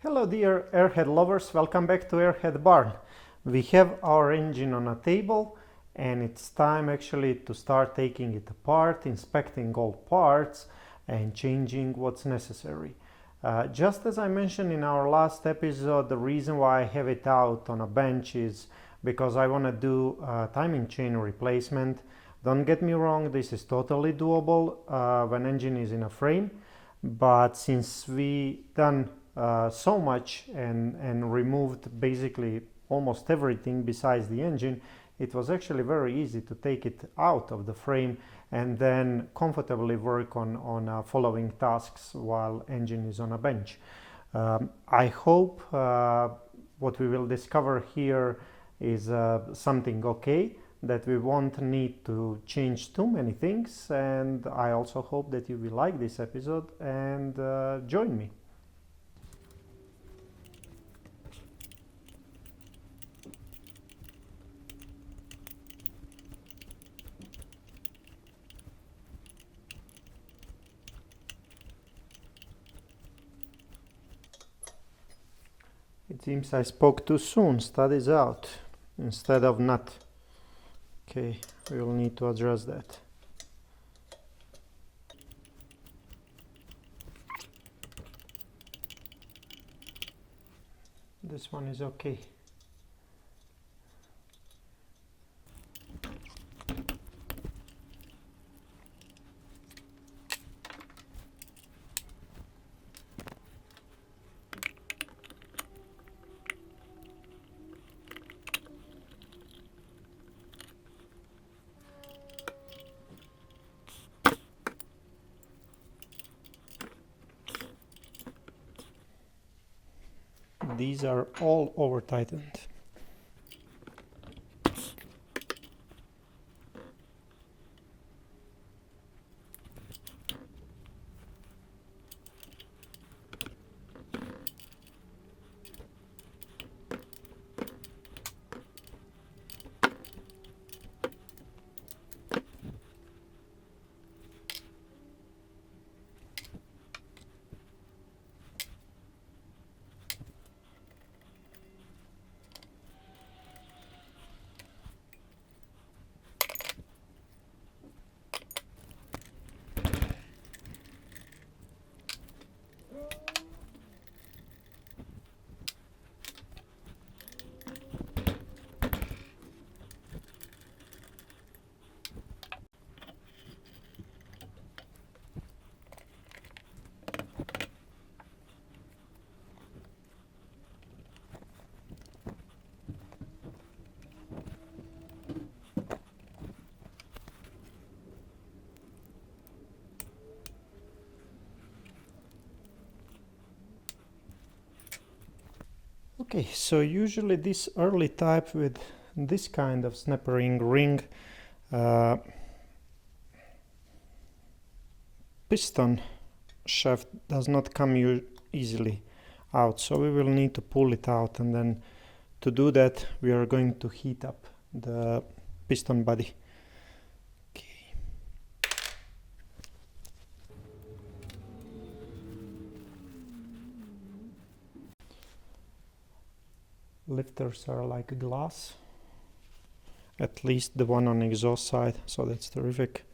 Hello dear airhead lovers, welcome back to Airhead Barn. We have our engine on a table and it's time actually to start taking it apart, inspecting all parts and changing what's necessary. Just as I mentioned in our last episode, the reason why I have it out on a bench is because I want to do a timing chain replacement. Don't get me wrong, this is totally doable when engine is in a frame, but since we done so much and removed basically almost everything besides the engine, it was actually very easy to take it out of the frame and then comfortably work on following tasks while engine is on a bench. I hope what we will discover here is something okay, that we won't need to change too many things, and I also hope that you will like this episode and join me. It seems I spoke too soon. Studies out instead of not. Okay, we will need to address that. This one is okay. These are all over tightened. Okay, so usually this early type with this kind of snappering ring piston shaft does not come easily out, so we will need to pull it out, and then to do that we are going to heat up the piston body. Lifters are like glass, at least the one on the exhaust side, so that's terrific.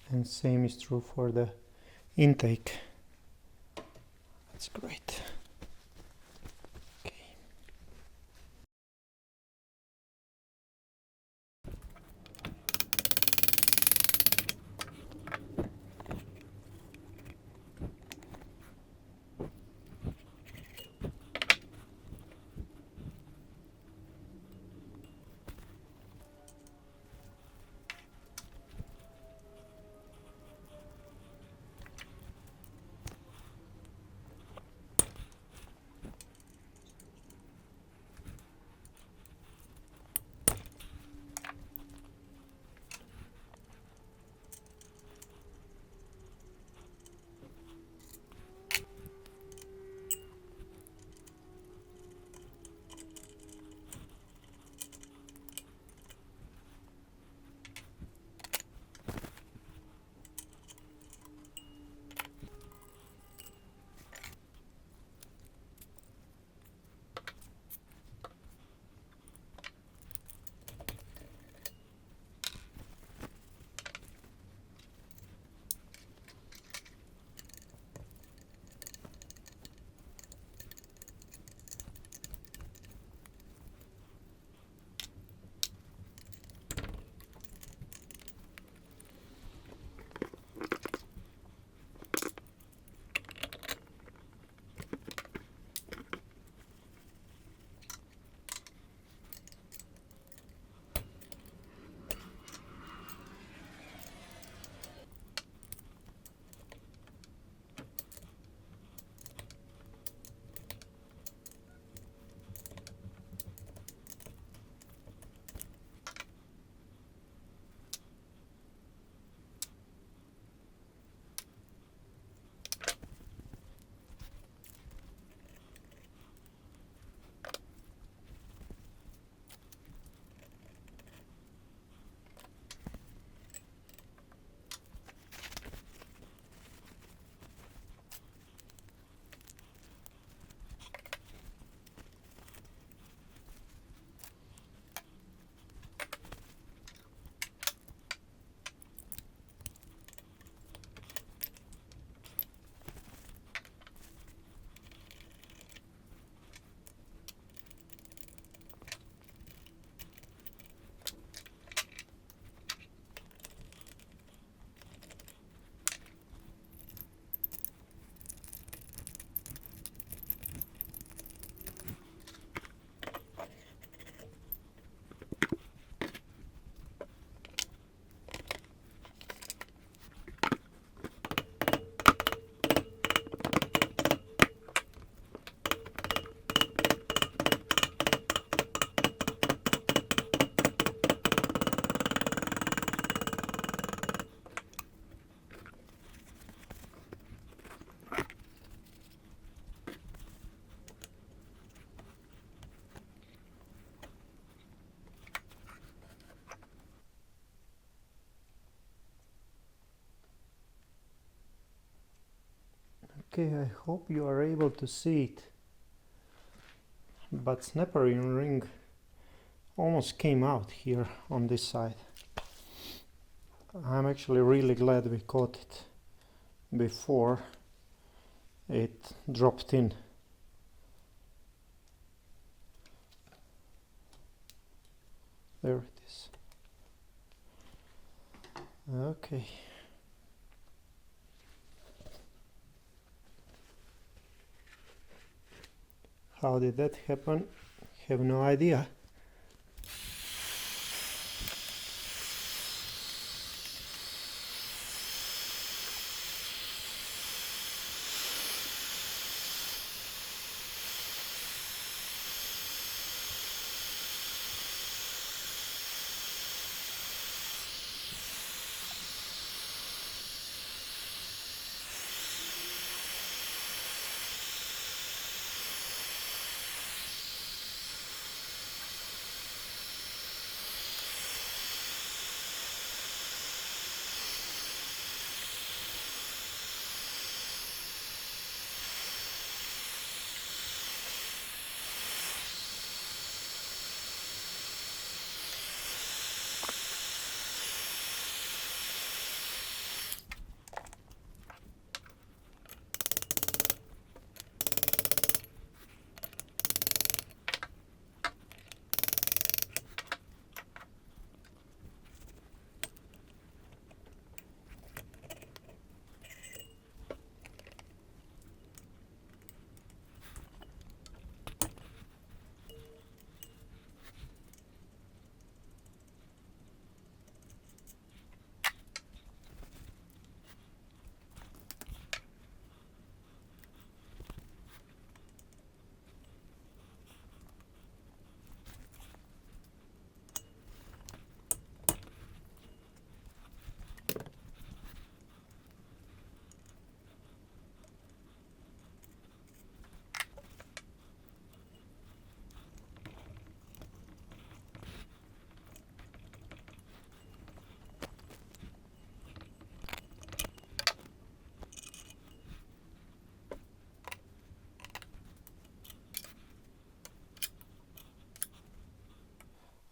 And same is true for the intake. That's great. Okay. Okay, I hope you are able to see it, but snapper ring almost came out here on this side. I'm actually really glad we caught it before it dropped in. There it is. Okay. How did that happen? Have no idea.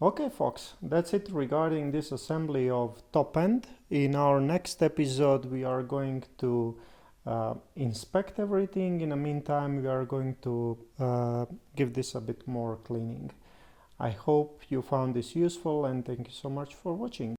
Okay folks, that's it regarding this assembly of top end. In our next episode we are going to inspect everything. In the meantime we are going to give this a bit more cleaning. I hope you found this useful and thank you so much for watching.